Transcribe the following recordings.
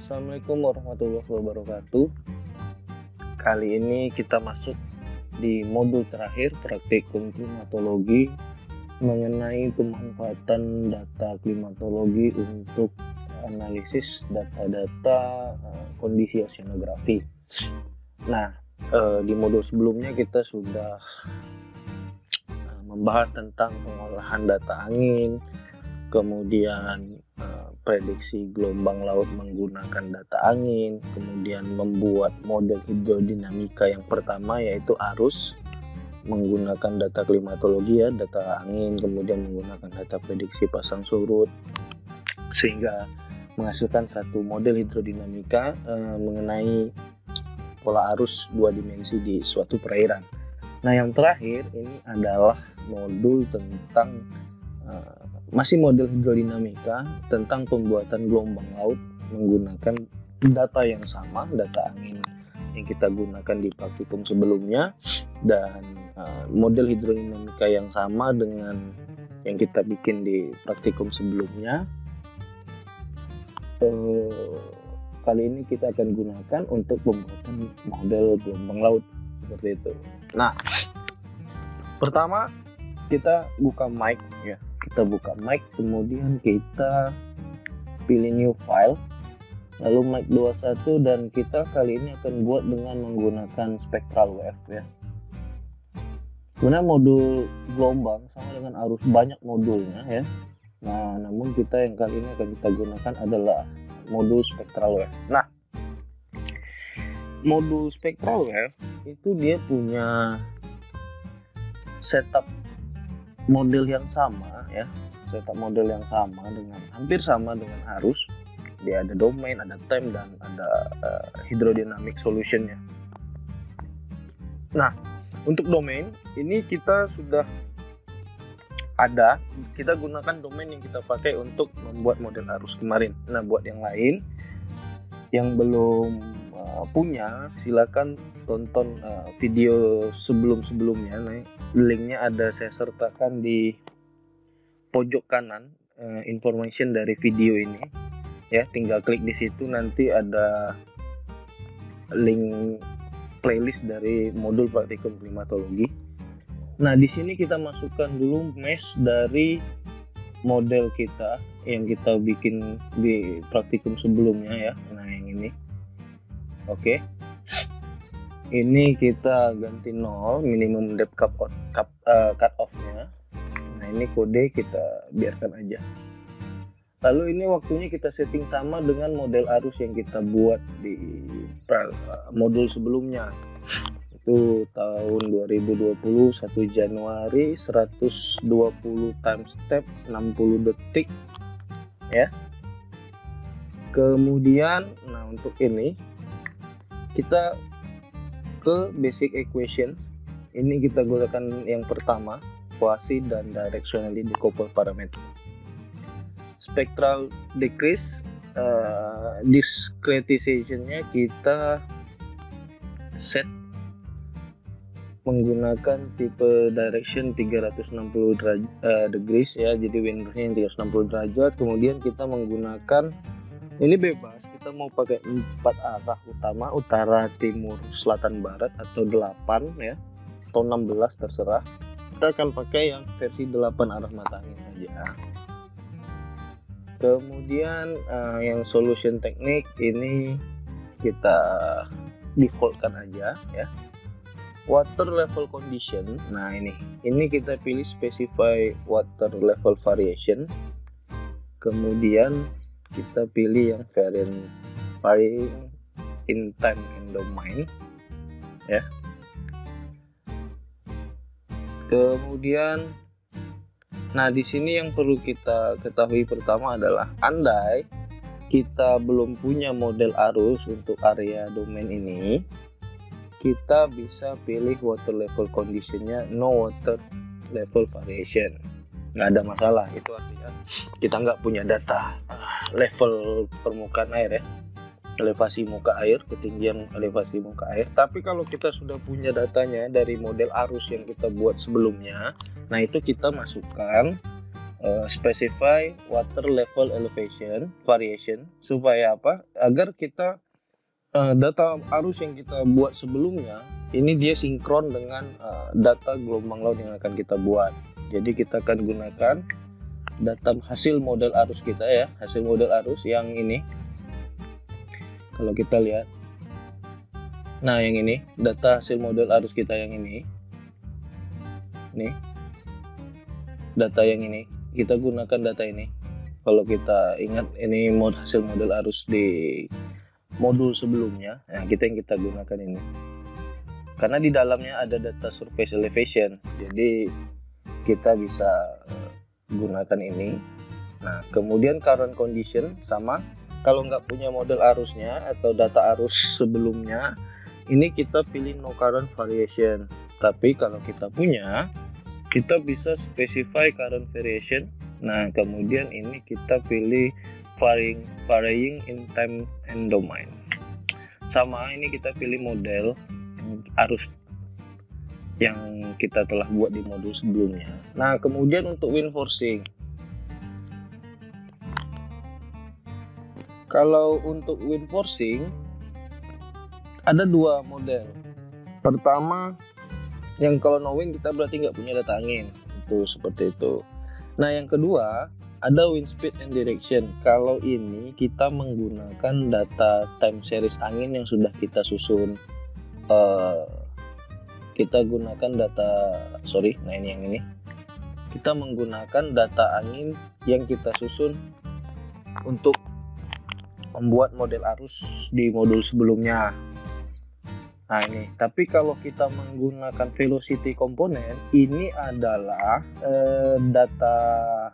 Assalamualaikum warahmatullahi wabarakatuh. Kali ini kita masuk di modul terakhir praktikum klimatologi mengenai pemanfaatan data klimatologi untuk analisis data-data kondisi oceanografi. Nah, di modul sebelumnya kita sudah membahas tentang pengolahan data angin, kemudian prediksi gelombang laut menggunakan data angin, kemudian membuat model hidrodinamika yang pertama yaitu arus menggunakan data klimatologi ya, data angin, kemudian menggunakan data prediksi pasang surut sehingga menghasilkan satu model hidrodinamika mengenai pola arus dua dimensi di suatu perairan. Nah, yang terakhir ini adalah modul tentang masih model hidrodinamika tentang pembuatan gelombang laut menggunakan data yang sama, data angin yang kita gunakan di praktikum sebelumnya, dan model hidrodinamika yang sama dengan yang kita bikin di praktikum sebelumnya. Kali ini kita akan gunakan untuk pembuatan model gelombang laut seperti itu. Nah, pertama kita buka mic ya. Kita buka mic, kemudian kita pilih new file, lalu mic 21, dan kita kali ini akan buat dengan menggunakan spectral wave ya. Sebenarnya modul gelombang sama dengan arus banyak modulnya ya. Nah, namun kita yang kali ini akan kita gunakan adalah modul spectral wave. Nah, modul spectral wave itu dia punya setup model yang sama ya, setup model yang sama dengan hampir sama dengan arus. Dia ada domain, ada time, dan ada hydrodynamic solutionnya. Nah, untuk domain ini kita sudah ada, kita gunakan domain yang kita pakai untuk membuat model arus kemarin. Nah, buat yang lain yang belum punya, silakan tonton video sebelum-sebelumnya. Nah, linknya ada saya sertakan di pojok kanan, information dari video ini ya, tinggal klik di situ, nanti ada link playlist dari modul praktikum klimatologi. Nah, di sini kita masukkan dulu mesh dari model kita yang kita bikin di praktikum sebelumnya ya. Nah, yang ini oke. Ini kita ganti 0, minimum depth cut off-nya. Nah, ini kode kita biarkan aja. Lalu ini waktunya kita setting sama dengan model arus yang kita buat di modul sebelumnya. Itu tahun 2020, 1 Januari, 120 time step, 60 detik ya. Kemudian, nah untuk ini kita ke basic equation. Ini kita gunakan yang pertama, quasi dan directionally decoupled parameter. Spectral decrease, discretization-nya kita set menggunakan tipe direction 360 degrees ya, jadi windownya yang 360 derajat. Kemudian kita menggunakan, ini bebas, kita mau pakai 4 arah utama, utara, timur, selatan, barat, atau 8 ya, atau 16 terserah. Kita akan pakai yang versi 8 arah mata angin saja. Kemudian yang solution teknik ini kita defaultkan aja ya. Water level condition, nah ini kita pilih specify water level variation. Kemudian kita pilih yang varying in time and domain ya. Kemudian, nah di sini yang perlu kita ketahui pertama adalah andai kita belum punya model arus untuk area domain ini, kita bisa pilih water level conditionnya no water level variation, nggak ada masalah. Itu artinya kita nggak punya data level permukaan air ya, elevasi muka air, ketinggian elevasi muka air. Tapi kalau kita sudah punya datanya dari model arus yang kita buat sebelumnya, nah itu kita masukkan specify water level elevation variation, supaya apa? Agar kita data arus yang kita buat sebelumnya ini dia sinkron dengan data gelombang laut yang akan kita buat. Jadi kita akan gunakan data hasil model arus kita ya, hasil model arus yang ini. Kalau kita lihat, nah yang ini data hasil model arus kita yang ini, nih data yang ini, kita gunakan data ini. Kalau kita ingat ini hasil model arus di modul sebelumnya, nah kita gunakan ini. Karena di dalamnya ada data surface elevation, jadi kita bisa gunakan ini. Nah, kemudian current condition sama. Kalau nggak punya model arusnya atau data arus sebelumnya, ini kita pilih no current variation. Tapi kalau kita punya, kita bisa specify current variation. Nah, kemudian ini kita pilih varying in time and domain. Sama, ini kita pilih model arus yang kita telah buat di modul sebelumnya. Nah, kemudian untuk wind forcing, kalau untuk wind forcing ada dua model. Pertama, yang kalau no wind kita berarti nggak punya data angin, itu seperti itu. Nah, yang kedua ada wind speed and direction. Kalau ini kita menggunakan data time series angin yang sudah kita susun. Kita gunakan nah ini yang ini. Kita menggunakan data angin yang kita susun untuk membuat model arus di modul sebelumnya. Nah ini, tapi kalau kita menggunakan velocity komponen, ini adalah data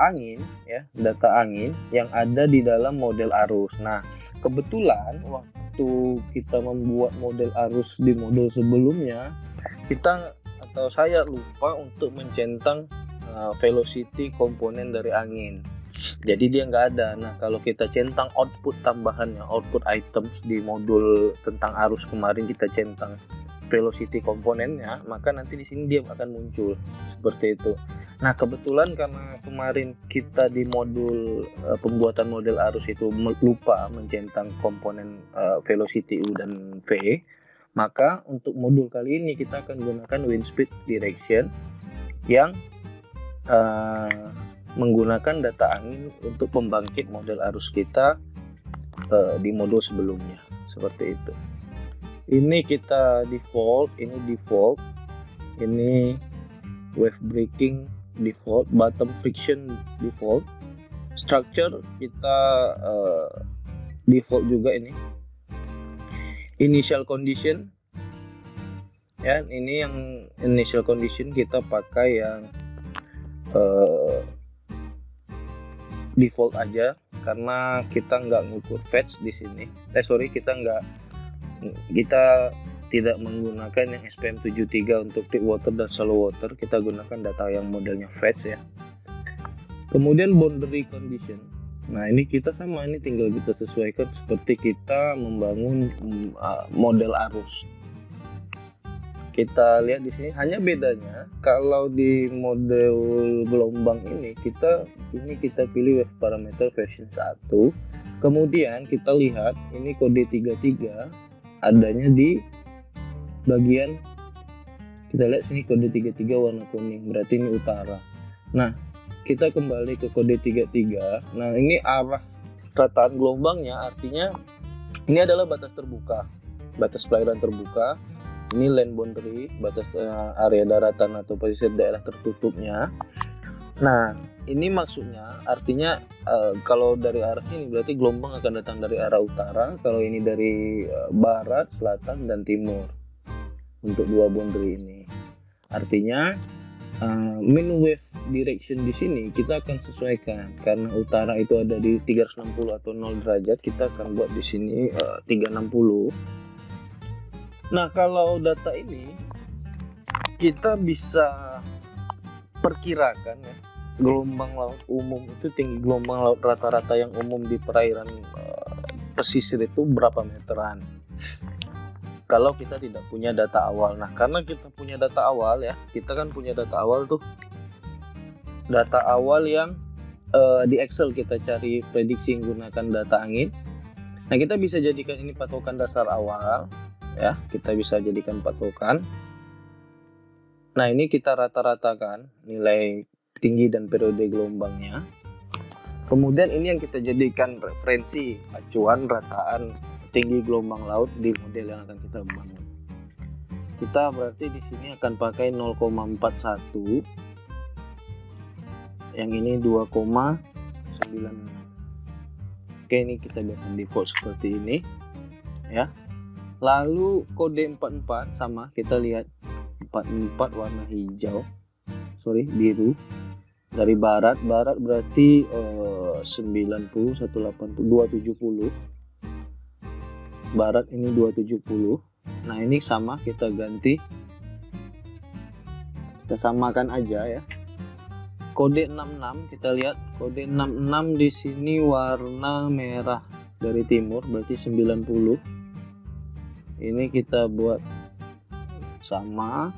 angin ya, data angin yang ada di dalam model arus. Nah, kebetulan waktu kita membuat model arus di modul sebelumnya, saya lupa untuk mencentang velocity komponen dari angin. Jadi dia nggak ada. Nah, kalau kita centang output tambahannya, output items di modul tentang arus kemarin kita centang velocity komponennya, maka nanti di sini dia akan muncul seperti itu. Nah, kebetulan karena kemarin kita di modul pembuatan model arus itu lupa mencentang komponen velocity U dan V, maka untuk modul kali ini kita akan gunakan wind speed direction yang menggunakan data angin untuk pembangkit model arus kita di modul sebelumnya, seperti itu. Ini kita default, ini wave braking default, bottom friction default, structure kita default juga ini. Initial condition ya, ini yang initial condition kita pakai yang default aja karena kita nggak ngukur fetch di sini. Kita tidak menggunakan yang SPM 73 untuk deep water dan shallow water. Kita gunakan data yang modelnya fetch ya. Kemudian boundary condition. Nah, ini kita sama, ini tinggal kita sesuaikan seperti kita membangun model arus. Kita lihat di sini, hanya bedanya kalau di model gelombang ini kita pilih wave parameter version 1. Kemudian kita lihat ini kode 33 adanya di bagian, kita lihat sini kode 33 warna kuning, berarti ini utara. Nah, kita kembali ke kode 33. Nah, ini arah rataan gelombangnya, artinya ini adalah batas terbuka, batas perairan terbuka. Ini land boundary, batas area daratan atau pesisir daerah tertutupnya. Nah, ini maksudnya artinya kalau dari arah ini berarti gelombang akan datang dari arah utara, kalau ini dari barat, selatan, dan timur untuk dua boundary ini. Artinya mean wave direction di sini kita akan sesuaikan, karena utara itu ada di 360 atau 0 derajat, kita akan buat di sini 360. Nah, kalau data ini kita bisa perkirakan ya, gelombang laut umum itu, tinggi gelombang laut rata-rata yang umum di perairan pesisir itu berapa meteran. Kalau kita tidak punya data awal. Nah, karena kita punya data awal ya, kita kan punya data awal tuh data awal yang di Excel kita cari prediksi menggunakan data angin. Nah, kita bisa jadikan ini patokan dasar awal ya, kita bisa jadikan patokan. Nah, ini kita rata-ratakan nilai tinggi dan periode gelombangnya. Kemudian ini yang kita jadikan referensi acuan rataan tinggi gelombang laut di model yang akan kita bangun. Kita berarti di sini akan pakai 0,41, yang ini 2,96. Oke, ini kita biarkan default seperti ini ya. Lalu kode 44 sama, kita lihat 44 warna hijau, biru. Dari barat berarti 90, 180, 270. Barat ini 270. Nah, ini sama, kita ganti, kita samakan aja ya. Kode 66, kita lihat kode 66 di sini warna merah dari timur, berarti 90. Ini kita buat sama.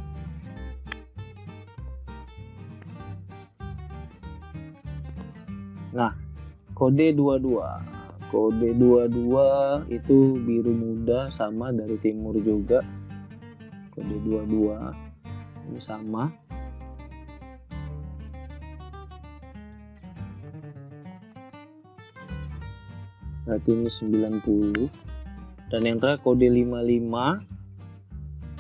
Nah, kode 22. Kode 22 itu biru muda, sama dari timur juga. Kode 22 ini sama. Berarti ini 90. Dan yang terakhir kode 55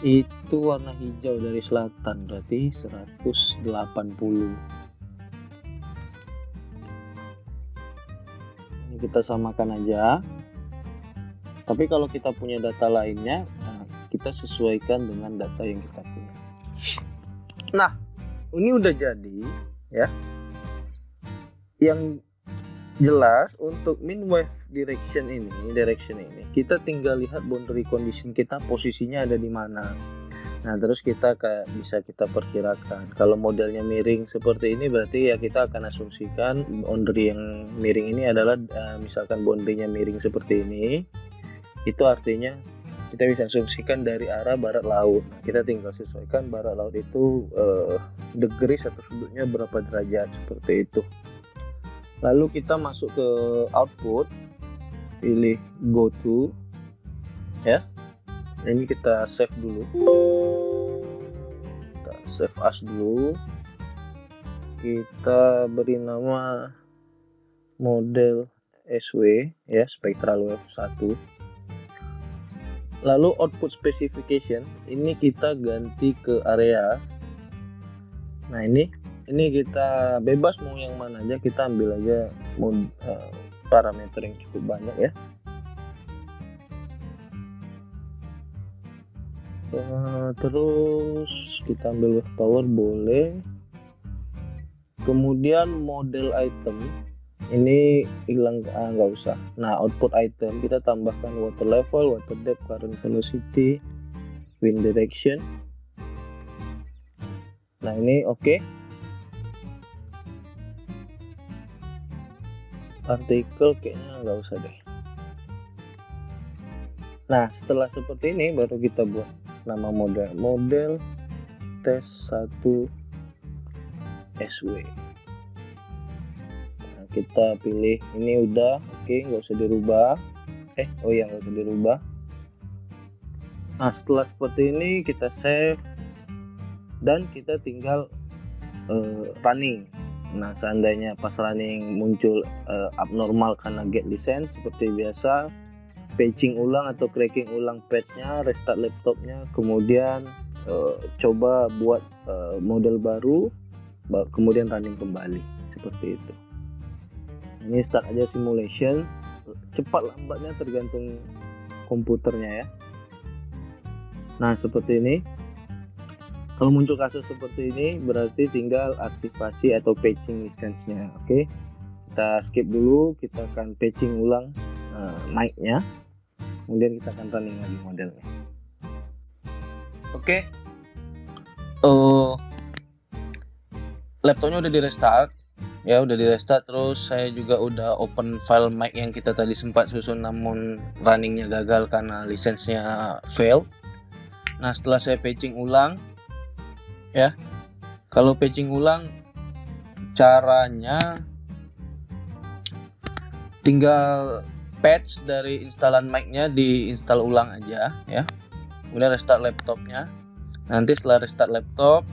itu warna hijau dari selatan, berarti 180. Ini kita samakan aja. Tapi kalau kita punya data lainnya, kita sesuaikan dengan data yang kita punya. Nah, ini udah jadi ya. Yang jelas untuk mean wave direction ini, kita tinggal lihat boundary condition kita posisinya ada di mana. Nah, terus kita bisa kita perkirakan. Kalau modelnya miring seperti ini, berarti ya kita akan asumsikan boundary yang miring ini adalah misalkan boundary-nya miring seperti ini. Itu artinya kita bisa asumsikan dari arah barat laut. Nah, kita tinggal sesuaikan barat laut itu degrees atau sudutnya berapa derajat, seperti itu. Lalu kita masuk ke output, pilih go to ya. Ini kita save dulu, kita save as dulu, kita beri nama model SW ya, spectral wave 1. Lalu output specification ini kita ganti ke area. Nah, ini kita bebas mau yang mana aja, kita ambil aja parameter yang cukup banyak ya. Terus kita ambil wave power boleh. Kemudian model item ini hilang, nggak usah. Nah, output item kita tambahkan water level, water depth, current velocity, wind direction. Nah, ini oke. Artikel kayaknya nggak usah deh. Nah, setelah seperti ini baru kita buat nama model tes 1 SW. Nah, kita pilih ini udah oke, nggak usah dirubah. Nggak usah dirubah. Nah, setelah seperti ini kita save dan kita tinggal running. Nah, seandainya pas running muncul abnormal karena get license, seperti biasa patching ulang atau cracking ulang patchnya, restart laptopnya, kemudian coba buat model baru, kemudian running kembali, seperti itu. Ini start aja simulation, cepat lambatnya tergantung komputernya ya. Nah, seperti ini. Kalau muncul kasus seperti ini berarti tinggal aktivasi atau patching lisensinya. Oke, kita skip dulu, kita akan patching ulang mic-nya, kemudian kita akan running lagi modelnya. Oke, laptopnya udah di restart ya, terus saya juga udah open file mic yang kita tadi sempat susun namun runningnya gagal karena lisensinya fail. Nah, setelah saya patching ulang ya, kalau patching ulang Caranya tinggal patch dari instalan mic-nya diinstal ulang aja ya. Kemudian restart laptopnya. Nanti setelah restart laptop,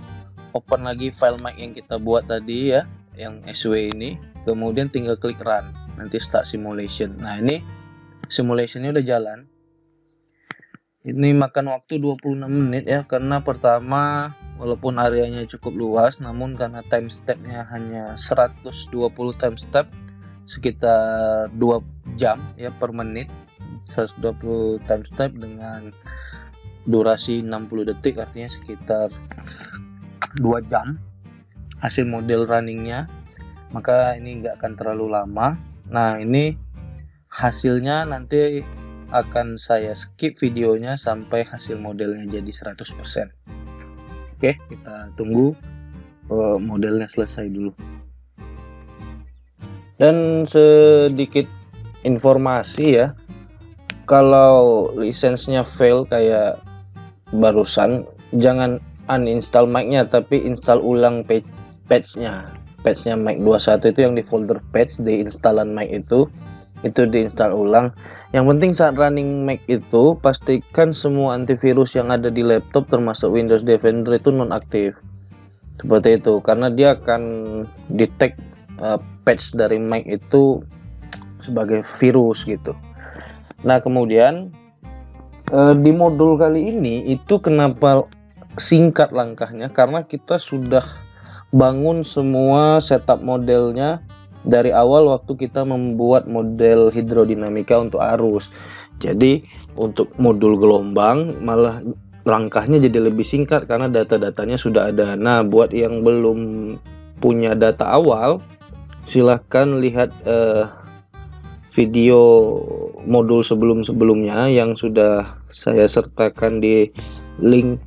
open lagi file mic yang kita buat tadi ya, yang SW ini. Kemudian tinggal klik run. Nanti start simulation. Nah, ini simulationnya udah jalan. Ini makan waktu 26 menit ya, karena pertama walaupun areanya cukup luas, namun karena time step-nya hanya 120 time step, sekitar 2 jam ya per menit. 120 time step dengan durasi 60 detik, artinya sekitar 2 jam hasil model runningnya, maka ini nggak akan terlalu lama. Nah, ini hasilnya nanti akan saya skip videonya sampai hasil modelnya jadi 100%. Oke, kita tunggu modelnya selesai dulu. Dan sedikit informasi ya, kalau lisensinya fail kayak barusan, jangan uninstall mic-nya, tapi install ulang patch-nya mic 21 itu yang di folder patch di instalan mic itu diinstal ulang. Yang penting saat running Mac itu pastikan semua antivirus yang ada di laptop termasuk Windows Defender itu nonaktif. Seperti itu, karena dia akan detect patch dari Mac itu sebagai virus gitu. Nah, kemudian di modul kali ini itu kenapa singkat langkahnya, karena kita sudah bangun semua setup modelnya dari awal waktu kita membuat model hidrodinamika untuk arus. Jadi untuk modul gelombang malah langkahnya jadi lebih singkat karena data-datanya sudah ada. Nah, buat yang belum punya data awal, silahkan lihat video modul sebelum-sebelumnya yang sudah saya sertakan di link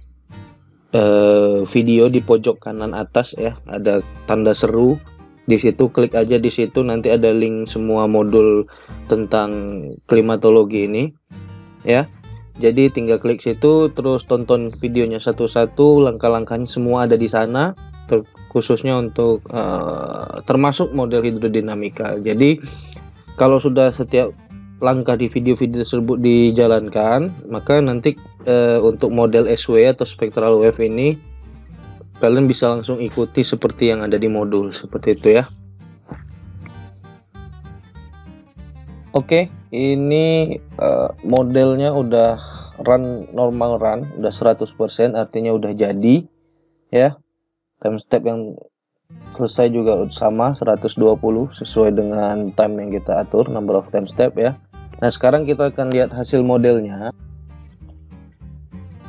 video di pojok kanan atas ya, ada tanda seru. Di situ klik aja, di situ nanti ada link semua modul tentang klimatologi ini ya. Jadi tinggal klik situ, terus tonton videonya satu-satu, langkah-langkahnya semua ada di sana, khususnya untuk termasuk model hidrodinamika. Jadi kalau sudah setiap langkah di video-video tersebut dijalankan, maka nanti untuk model SW atau spectral wave ini kalian bisa langsung ikuti seperti yang ada di modul, seperti itu ya. Oke, ini modelnya udah normal run, udah 100%, artinya udah jadi ya. Time step yang selesai juga sama 120 sesuai dengan time yang kita atur, number of time step ya. Nah, sekarang kita akan lihat hasil modelnya.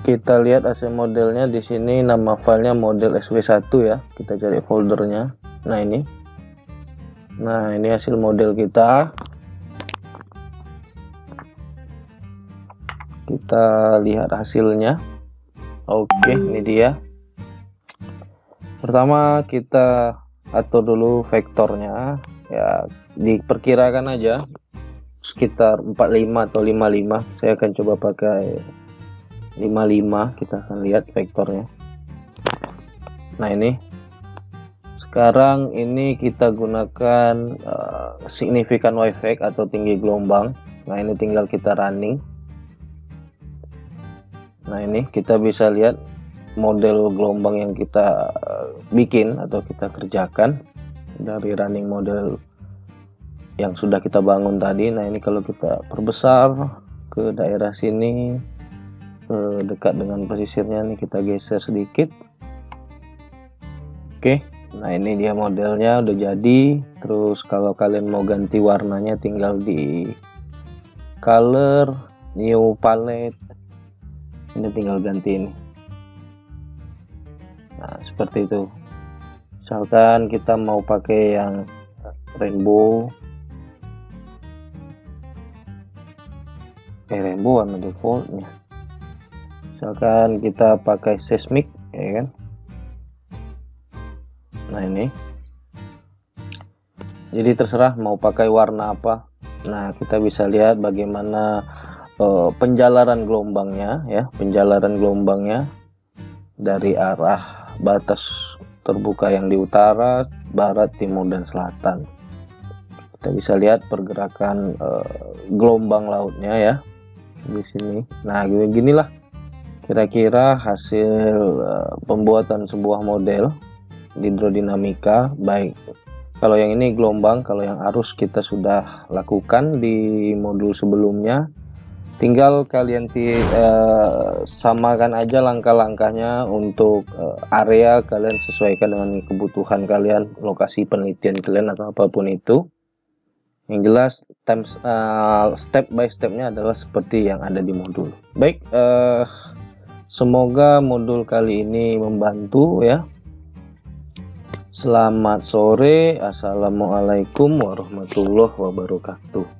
Kita lihat hasil modelnya di sini, nama filenya model SW1 ya. Kita cari foldernya. Nah, ini hasil model kita. Kita lihat hasilnya. Oke, ini dia. Pertama kita atur dulu vektornya ya, diperkirakan aja sekitar 45 atau 55. Saya akan coba pakai 55, kita akan lihat vektornya. Nah, ini sekarang ini kita gunakan signifikan wave atau tinggi gelombang. Nah, ini tinggal kita running. Nah, ini kita bisa lihat model gelombang yang kita bikin atau kita kerjakan dari running model yang sudah kita bangun tadi. Nah, ini kalau kita perbesar ke daerah sini, dekat dengan pesisirnya, nih kita geser sedikit. Oke, nah ini dia modelnya udah jadi. Terus kalau kalian mau ganti warnanya tinggal di color, new palette, ini tinggal ganti ini. Nah, seperti itu. Misalkan kita mau pakai yang rainbow, warna defaultnya. Misalkan kita pakai seismic ya kan. Nah, ini jadi terserah mau pakai warna apa. Nah, kita bisa lihat bagaimana penjalaran gelombangnya ya, penjalaran gelombangnya dari arah batas terbuka yang di utara, barat, timur, dan selatan. Kita bisa lihat pergerakan gelombang lautnya ya di sini. Nah, ginilah kira-kira hasil pembuatan sebuah model hidrodinamika. Baik, kalau yang ini gelombang, kalau yang arus kita sudah lakukan di modul sebelumnya. Tinggal kalian samakan aja langkah-langkahnya untuk area kalian, sesuaikan dengan kebutuhan kalian, lokasi penelitian kalian atau apapun itu. Yang jelas step by stepnya adalah seperti yang ada di modul. Baik, semoga modul kali ini membantu ya. Selamat sore, assalamualaikum warahmatullahi wabarakatuh.